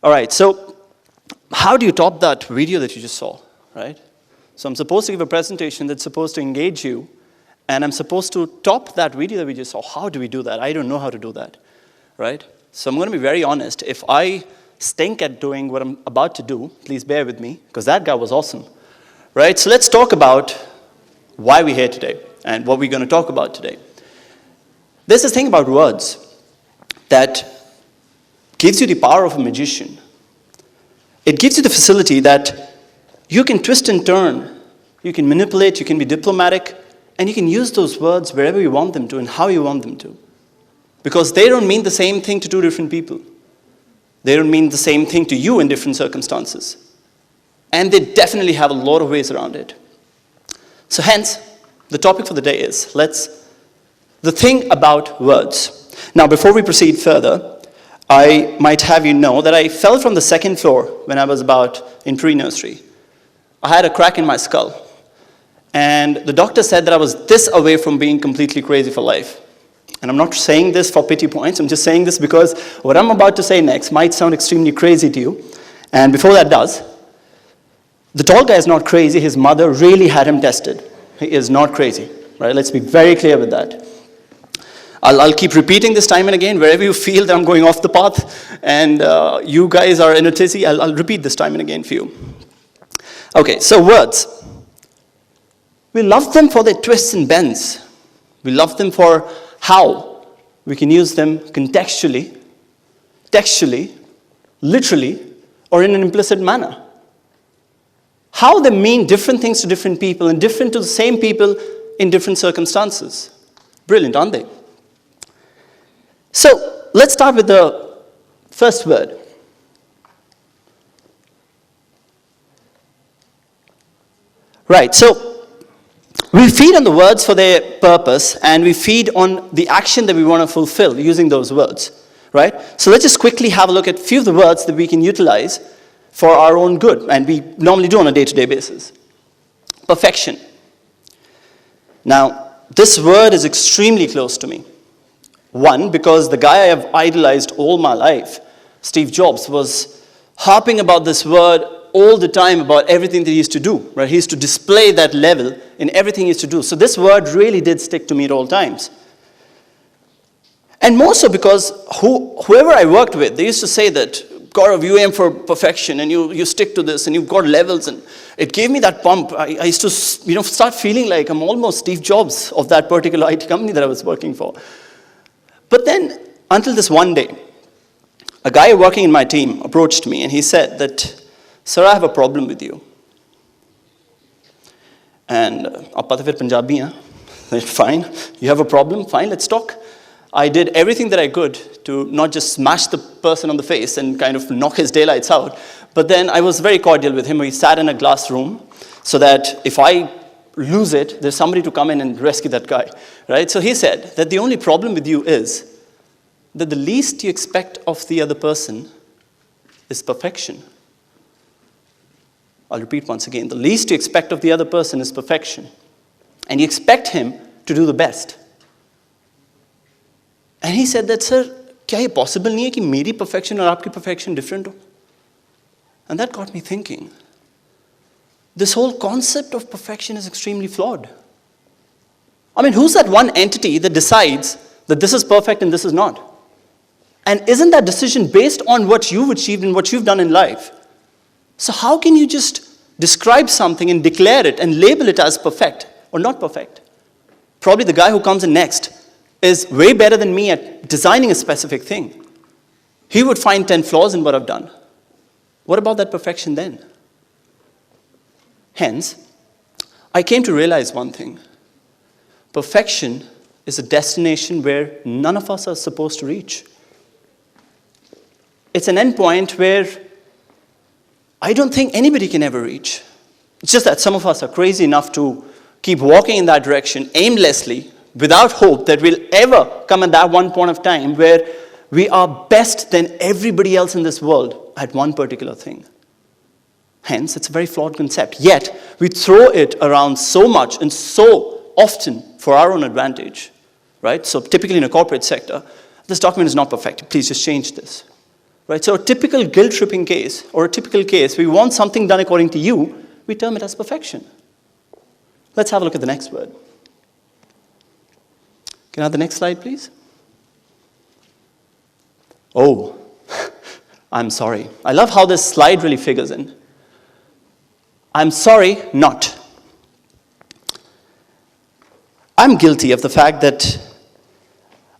All right, so how do you top that video that you just saw, right? So I'm supposed to give a presentation that's supposed to engage you, and I'm supposed to top that video that we just saw. How do we do that? I don't know how to do that, right? So I'm going to be very honest. If I stink at doing what I'm about to do, please bear with me, because that guy was awesome, right? So let's talk about why we're here today and what we're going to talk about today. There's this thing about words that gives you the power of a magician. It gives you the facility that you can twist and turn, you can manipulate, you can be diplomatic, and you can use those words wherever you want them to and how you want them to. Because they don't mean the same thing to two different people. They don't mean the same thing to you in different circumstances. And they definitely have a lot of ways around it. So hence, the topic for the day is, the thing about words. Now, before we proceed further, I might have you know that I fell from the second floor when I was in pre-nursery. I had a crack in my skull. And the doctor said that I was this away from being completely crazy for life. And I'm not saying this for pity points, I'm just saying this because what I'm about to say next might sound extremely crazy to you. And before that does, the tall guy is not crazy, his mother really had him tested. He is not crazy, right? Let's be very clear with that. I'll keep repeating this time and again. Wherever you feel that I'm going off the path and you guys are in a tizzy, I'll repeat this time and again for you. Okay, so words. We love them for their twists and bends. We love them for how we can use them contextually, textually, literally, or in an implicit manner. How they mean different things to different people and different to the same people in different circumstances. Brilliant, aren't they? So let's start with the first word. Right, so we feed on the words for their purpose, and we feed on the action that we want to fulfill using those words, right? So let's just quickly have a look at a few of the words that we can utilize for our own good, and we normally do on a day-to-day basis. Perfection. Now, this word is extremely close to me. One, because the guy I have idolized all my life, Steve Jobs, was harping about this word all the time about everything that he used to do, right? He used to display that level in everything he used to do. So this word really did stick to me at all times. And more so because whoever I worked with, they used to say that, Gaurav, you aim for perfection and you stick to this and you've got levels, and it gave me that pump. I used to start feeling like I'm almost Steve Jobs of that particular IT company that I was working for. But then, until this one day, a guy working in my team approached me and he said that, sir, I have a problem with you. And, aap pata fir Punjabi hain. Fine, you have a problem, fine, let's talk. I did everything that I could to not just smash the person on the face and kind of knock his daylights out, but then I was very cordial with him. We sat in a glass room so that if I lose it, there's somebody to come in and rescue that guy, right? So he said that the only problem with you is that the least you expect of the other person is perfection. I'll repeat once again. The least you expect of the other person is perfection. And you expect him to do the best. And he said that, sir, क्या ये possible नहीं है कि मेरी perfection और आपकी perfection different हो? And that got me thinking. This whole concept of perfection is extremely flawed. I mean, who's that one entity that decides that this is perfect and this is not? And isn't that decision based on what you've achieved and what you've done in life? So how can you just describe something and declare it and label it as perfect or not perfect? Probably the guy who comes in next is way better than me at designing a specific thing. He would find 10 flaws in what I've done. What about that perfection then? Hence, I came to realize one thing. Perfection is a destination where none of us are supposed to reach. It's an endpoint where I don't think anybody can ever reach. It's just that some of us are crazy enough to keep walking in that direction aimlessly, without hope that we'll ever come at that one point of time where we are best than everybody else in this world at one particular thing. Hence, it's a very flawed concept. Yet, we throw it around so much and so often for our own advantage, right? So typically in a corporate sector, this document is not perfect. Please just change this. Right? So a typical guilt-tripping case, or a typical case, we want something done according to you, we term it as perfection. Let's have a look at the next word. Can I have the next slide, please? Oh, I'm sorry. I love how this slide really figures in. I'm sorry, not. I'm guilty of the fact that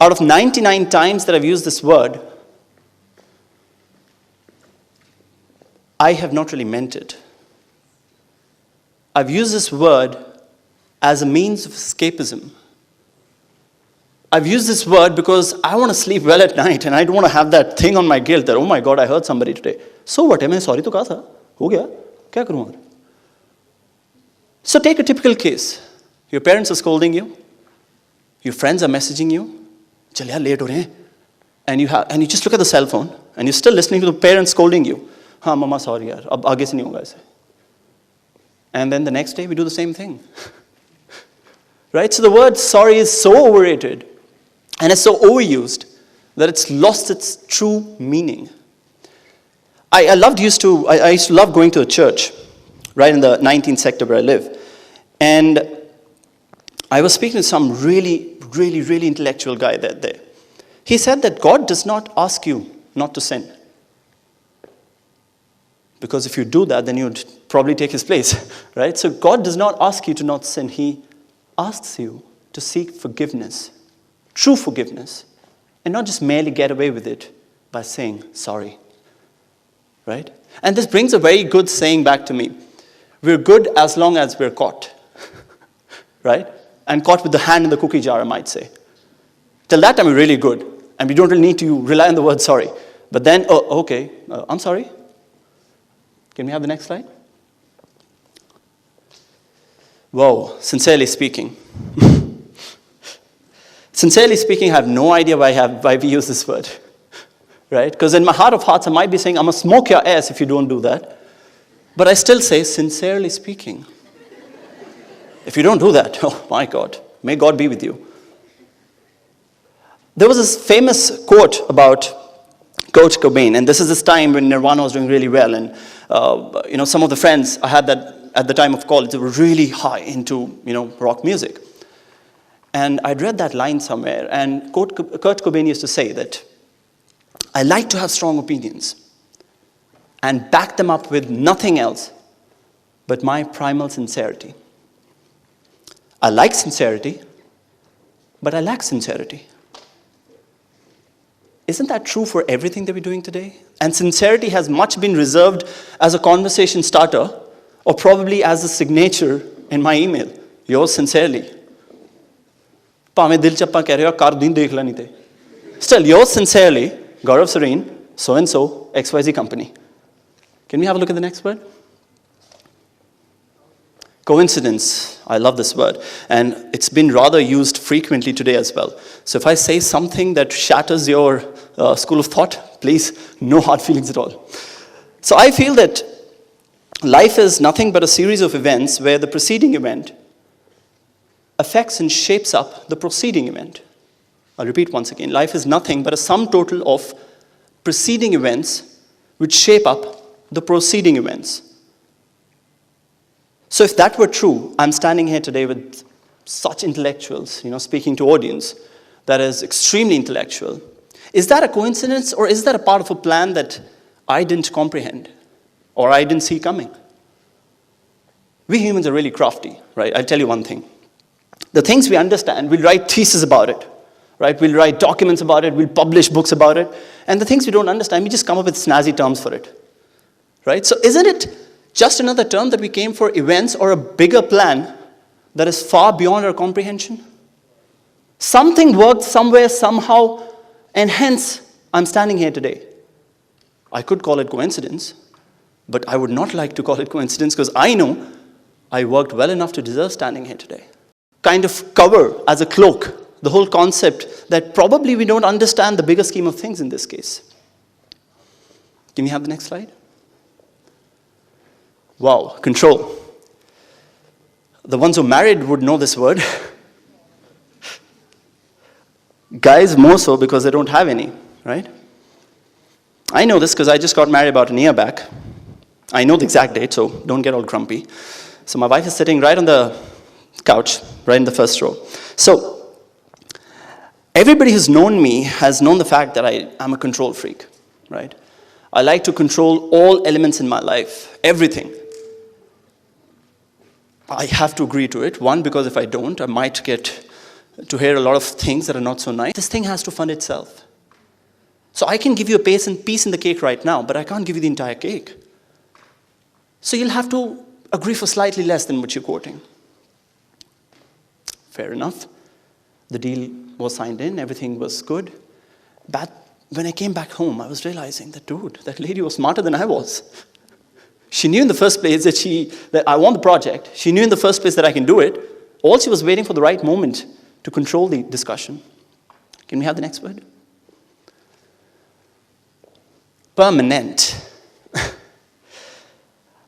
out of 99 times that I've used this word, I have not really meant it. I've used this word as a means of escapism. I've used this word because I want to sleep well at night and I don't want to have that thing on my guilt that, oh my God, I hurt somebody today. So what? I sorry to kaha tha. Ho gaya. Kya karoon? So take a typical case. Your parents are scolding you. Your friends are messaging you. Chal yaar, late ho rahe hain. And you just look at the cell phone and you're still listening to the parents scolding you. Ha, mama, sorry yaar. Ab aage se nahi hoga aise. And then the next day we do the same thing. Right? So the word sorry is so overrated and it's so overused that it's lost its true meaning. I used to love going to a church right in the 19th sector where I live. And I was speaking to some really intellectual guy that day. He said that God does not ask you not to sin. Because if you do that, then you'd probably take his place, right? So God does not ask you to not sin. He asks you to seek forgiveness, true forgiveness, and not just merely get away with it by saying sorry, right? And this brings a very good saying back to me. We're good as long as we're caught, right? And caught with the hand in the cookie jar, I might say. Till that time, we're really good, and we don't really need to rely on the word sorry. But then, oh, okay, I'm sorry. Can we have the next slide? Whoa, sincerely speaking. Sincerely speaking, I have no idea why we use this word, right? Because in my heart of hearts, I might be saying, I'm going to smoke your ass if you don't do that. But I still say, sincerely speaking. If you don't do that, oh my God, may God be with you. There was this famous quote about Kurt Cobain, and this is this time when Nirvana was doing really well, and some of the friends I had that at the time of college, they were really high into rock music. And I'd read that line somewhere, and Kurt Cobain used to say that, I like to have strong opinions and back them up with nothing else but my primal sincerity. I like sincerity, but I lack sincerity. Isn't that true for everything that we're doing today? And sincerity has much been reserved as a conversation starter, or probably as a signature in my email. Yours sincerely. ਭਾਵੇਂ ਦਿਲ ਚ ਆਪਾਂ ਕਹਿ ਰਹੇ ਹੋ ਕਰ ਦਿਨ ਦੇਖ ਲੈਣੀ ਤੇ. Still, yours sincerely, Gaurav, Sarien, so and so, XYZ company. Can we have a look at the next word? Coincidence. I love this word. And it's been rather used frequently today as well. So if I say something that shatters your school of thought, please, no hard feelings at all. So I feel that life is nothing but a series of events where the preceding event affects and shapes up the preceding event. I'll repeat once again. Life is nothing but a sum total of preceding events which shape up the preceding events. So if that were true, I'm standing here today with such intellectuals, speaking to audience that is extremely intellectual. Is that a coincidence, or is that a part of a plan that I didn't comprehend or I didn't see coming? We humans are really crafty, right? I'll tell you one thing. The things we understand, we'll write theses about it, right? We'll write documents about it, we'll publish books about it. And the things we don't understand, we just come up with snazzy terms for it, right? So isn't it just another term that we came for events or a bigger plan that is far beyond our comprehension? Something worked somewhere, somehow, and hence I'm standing here today. I could call it coincidence, but I would not like to call it coincidence because I know I worked well enough to deserve standing here today. Kind of cover as a cloak the whole concept that probably we don't understand the bigger scheme of things in this case. Can we have the next slide? Wow, control. The ones who are married would know this word. Guys more so because they don't have any, right? I know this because I just got married about a year back. I know the exact date, so don't get all grumpy. So my wife is sitting right on the couch, right in the first row. So everybody who's known me has known the fact that I'm a control freak, right? I like to control all elements in my life, everything. I have to agree to it. One, because if I don't, I might get to hear a lot of things that are not so nice. This thing has to fund itself. So I can give you a piece in the cake right now, but I can't give you the entire cake. So you'll have to agree for slightly less than what you're quoting. Fair enough. The deal was signed in, everything was good. But when I came back home, I was realizing that, dude, that lady was smarter than I was. She knew in the first place that I want the project. She knew in the first place that I can do it. All she was waiting for the right moment to control the discussion. Can we have the next word? Permanent.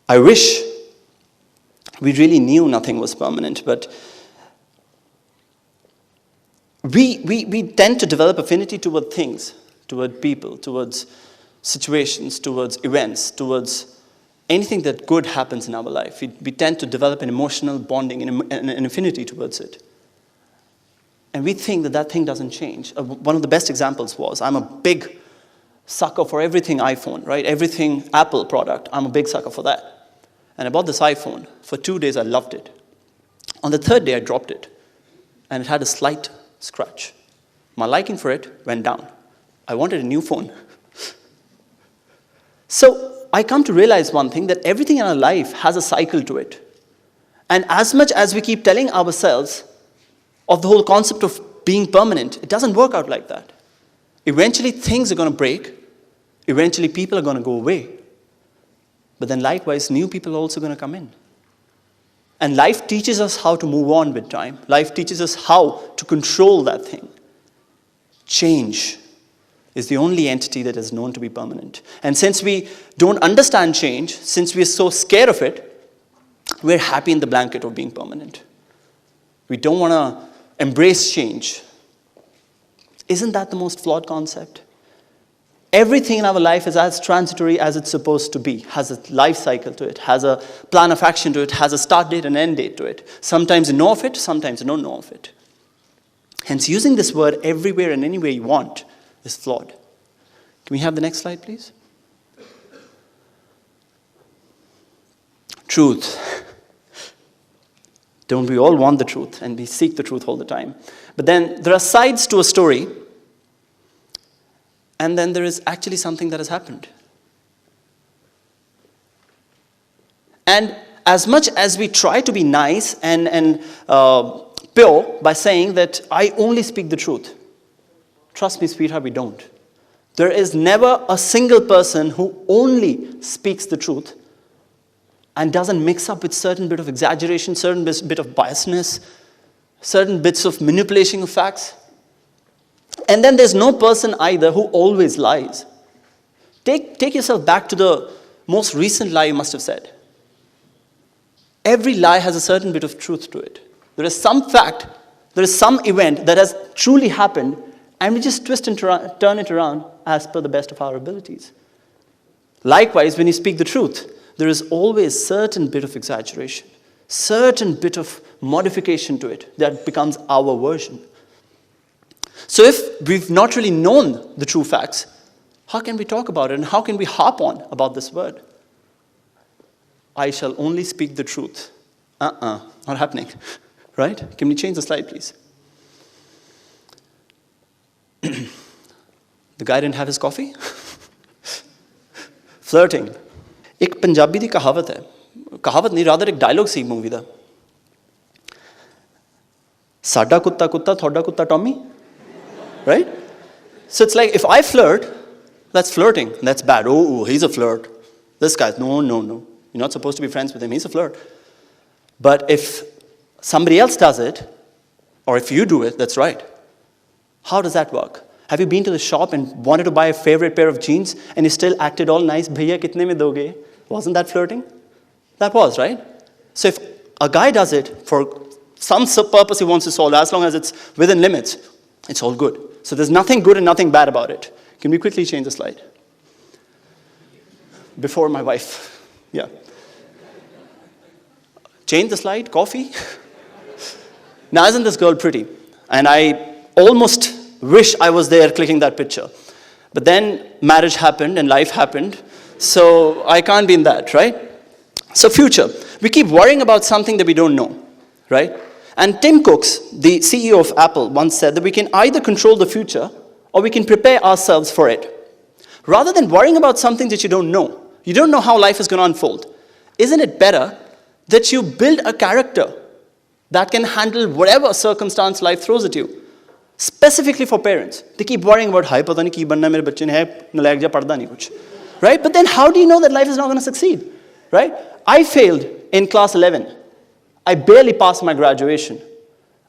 I wish we really knew nothing was permanent, but we tend to develop affinity toward things, toward people, towards situations, towards events, towards anything that good happens in our life. We tend to develop an emotional bonding and an affinity towards it. And we think that thing doesn't change. One of the best examples was, I'm a big sucker for everything iPhone, right? Everything Apple product, I'm a big sucker for that. And I bought this iPhone. For 2 days, I loved it. On the third day, I dropped it. And it had a slight scratch. My liking for it went down. I wanted a new phone. So I come to realize one thing, that everything in our life has a cycle to it. And as much as we keep telling ourselves of the whole concept of being permanent, it doesn't work out like that. Eventually, things are going to break. Eventually, people are going to go away. But then likewise, new people are also going to come in. And life teaches us how to move on with time. Life teaches us how to control that thing. Change is the only entity that is known to be permanent. And since we don't understand change, since we're so scared of it, we're happy in the blanket of being permanent. We don't want to embrace change. Isn't that the most flawed concept? Everything in our life is as transitory as it's supposed to be, has a life cycle to it, has a plan of action to it, has a start date and end date to it. Sometimes you know of it, sometimes you don't know of it. Hence, using this word everywhere and anywhere you want is flawed. Can we have the next slide, please? Truth. Don't we all want the truth, and we seek the truth all the time? But then there are sides to a story, and then there is actually something that has happened. And as much as we try to be nice and pure by saying that I only speak the truth, trust me, sweetheart, we don't. There is never a single person who only speaks the truth and doesn't mix up with certain bit of exaggeration, certain bit of biasness, certain bits of manipulation of facts. And then there's no person either who always lies. Take yourself back to the most recent lie you must have said. Every lie has a certain bit of truth to it. There is some fact, there is some event that has truly happened, and we just twist and turn it around as per the best of our abilities. Likewise, when you speak the truth, there is always certain bit of exaggeration, certain bit of modification to it that becomes our version. So if we've not really known the true facts, how can we talk about it, and how can we harp on about this word? I shall only speak the truth. Not happening. Right? Can we change the slide, please? The guy didn't have his coffee? Flirting. एक पंजाबी दी कहावत है. कहावत नहीं, rather एक dialogue सी movie दा. साडा कुत्ता कुत्ता, थोड़ा कुत्ता Tommy. Right? So it's like, if I flirt, that's flirting. That's bad. Oh, he's a flirt. This guy's, no. You're not supposed to be friends with him. He's a flirt. But if somebody else does it, or if you do it, that's right. How does that work? Have you been to the shop and wanted to buy a favorite pair of jeans, and you still acted all nice? Bhaiya, kitne mein doge? Wasn't that flirting? That was, right? So if a guy does it for some purpose he wants to solve, as long as it's within limits, it's all good. So there's nothing good and nothing bad about it. Can we quickly change the slide? before my wife. Yeah. Change the slide, coffee. Now, isn't this girl pretty? And I almost wish I was there clicking that picture. But then marriage happened and life happened, so I can't be in that, right? So future, we keep worrying about something that we don't know, right? And Tim Cook, the CEO of Apple, once said that we can either control the future or we can prepare ourselves for it. Rather than worrying about something that you don't know how life is going to unfold, isn't it better that you build a character that can handle whatever circumstance life throws at you? Specifically for parents. They keep worrying about, "Hi, pata nahi ki banna mere bacche ne hai, nalayak ja padda nahi kuch." Right? But then how do you know that life is not going to succeed? Right? I failed in class 11. I barely passed my graduation.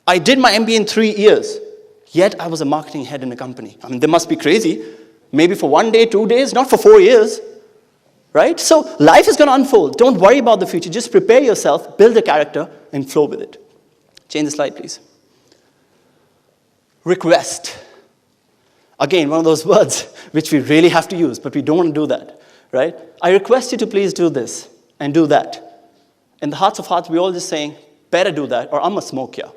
I did my MBA in 3 years. Yet I was a marketing head in a company. I mean, they must be crazy. Maybe for 1 day, 2 days, not for 4 years. Right? So life is going to unfold. Don't worry about the future. Just prepare yourself, build a character, and flow with it. Change the slide, please. Request. Again, one of those words which we really have to use, but we don't want to do that. Right? I request you to please do this and do that. In the hearts of hearts, we're all just saying, better do that, or I'm going to smoke you.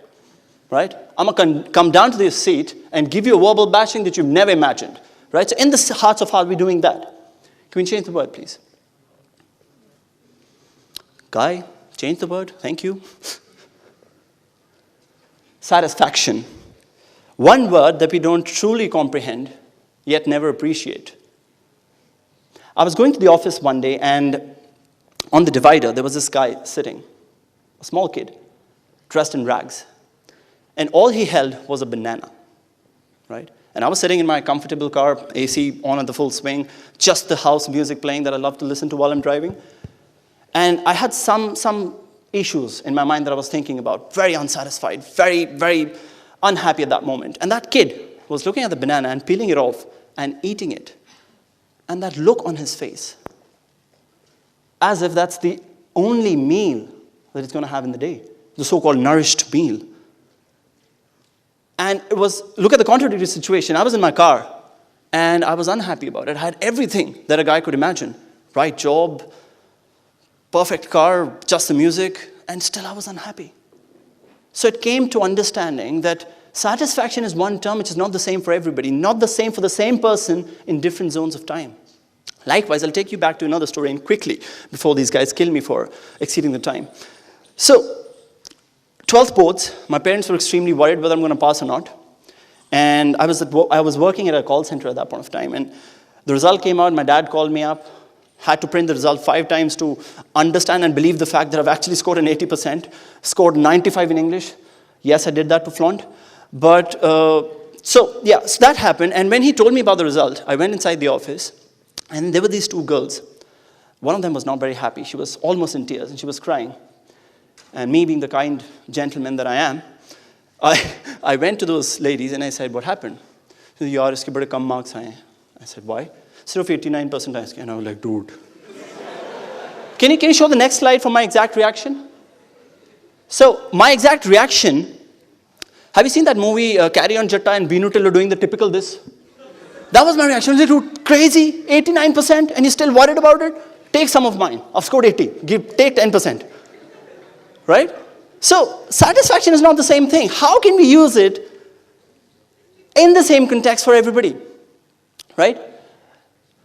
Right? I'm going to come down to this seat and give you a verbal bashing that you've never imagined. Right? So in the hearts of hearts, we're doing that. Can we change the word, please? Guy, change the word. Thank you. Satisfaction. One word that we don't truly comprehend, yet never appreciate. I was going to the office one day, and on the divider, there was this guy sitting, a small kid, dressed in rags. And all he held was a banana, right? And I was sitting in my comfortable car, AC on at the full swing, just the house music playing that I love to listen to while I'm driving. And I had some issues in my mind that I was thinking about, very unsatisfied, very, very unhappy at that moment. And that kid was looking at the banana and peeling it off and eating it. And that look on his face, as if that's the only meal that he's going to have in the day, the so-called nourished meal. And it was, look at the contradictory situation. I was in my car, and I was unhappy about it. I had everything that a guy could imagine. Right job, perfect car, just the music, and still I was unhappy. So it came to understanding that satisfaction is one term which is not the same for everybody, not the same for the same person in different zones of time. Likewise, I'll take you back to another story and quickly, before these guys kill me for exceeding the time. So, 12th boards, my parents were extremely worried whether I'm going to pass or not. And I was working at a call center at that point of time. And the result came out, my dad called me up, had to print the result 5 times to understand and believe the fact that I've actually scored an 80%, scored 95 in English. Yes, I did that to flaunt. But, so that happened. And when he told me about the result, I went inside the office, and there were these 2 girls. One of them was not very happy. She was almost in tears, and she was crying. And me being the kind gentleman that I am, I went to those ladies and I said, what happened? She said, yaar, iske bade kam marks aaye hain. I said, why? Sirf 89% aaye. And I was like, dude. Can you show the next slide for my exact reaction? So, my exact reaction, have you seen that movie, Carry On Jatta and Binu Till doing the typical this? That was my reaction. Is it crazy? 89% and you're still worried about it? Take some of mine. I've scored 80. Take 10%. Right? So, satisfaction is not the same thing. How can we use it in the same context for everybody? Right?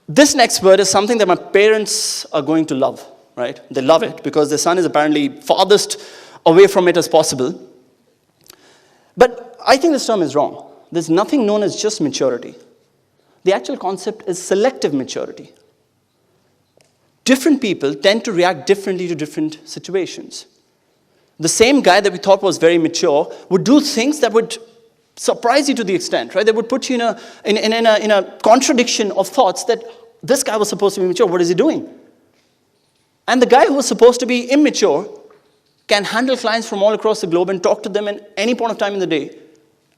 This next word is something that my parents are going to love. Right? They love it because their son is apparently farthest away from it as possible. But I think this term is wrong. There's nothing known as just maturity. The actual concept is selective maturity. Different people tend to react differently to different situations. The same guy that we thought was very mature would do things that would surprise you to the extent, right? They would put you in a contradiction of thoughts that this guy was supposed to be mature. What is he doing? And the guy who was supposed to be immature can handle clients from all across the globe and talk to them at any point of time in the day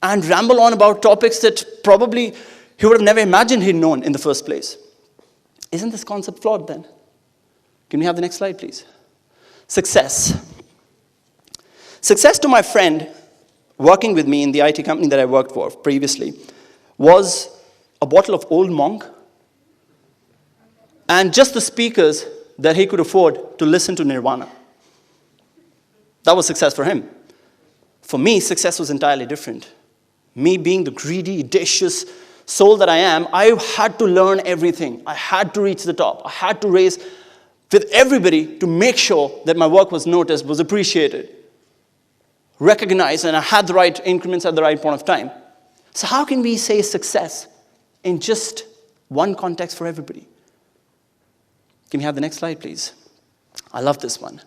and ramble on about topics that probably he would have never imagined he'd known in the first place. Isn't this concept flawed then? Can we have the next slide, please? Success. Success to my friend working with me in the IT company that I worked for previously was a bottle of Old Monk and just the speakers that he could afford to listen to Nirvana. That was success for him. For me, success was entirely different. Me being the greedy, audacious soul that I am, I had to learn everything. I had to reach the top. I had to race with everybody to make sure that my work was noticed, was appreciated, recognized, and I had the right increments at the right point of time. So how can we say success in just one context for everybody? Can we have the next slide, please? I love this one.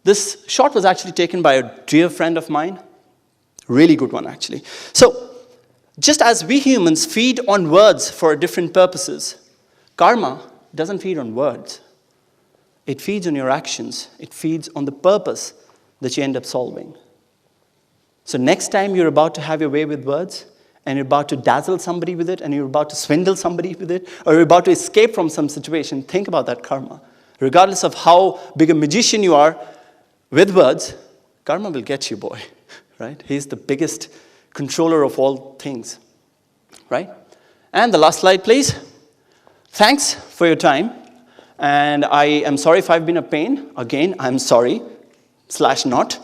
This shot was actually taken by a dear friend of mine. Really good one, actually. So, just as we humans feed on words for different purposes, karma doesn't feed on words. It feeds on your actions. It feeds on the purpose that you end up solving. So next time you're about to have your way with words, and you're about to dazzle somebody with it, and you're about to swindle somebody with it, or you're about to escape from some situation, think about that karma. Regardless of how big a magician you are with words, karma will get you, boy. Right? He's the biggest controller of all things. Right? And the last slide, please. Thanks for your time. And I am sorry if I've been a pain. Again, I'm sorry, / not,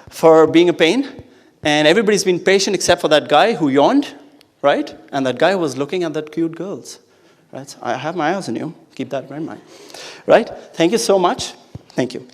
for being a pain. And everybody's been patient except for that guy who yawned, right? And that guy who was looking at that cute girls. Right? I have my eyes on you. Keep that in mind. Right? Thank you so much. Thank you.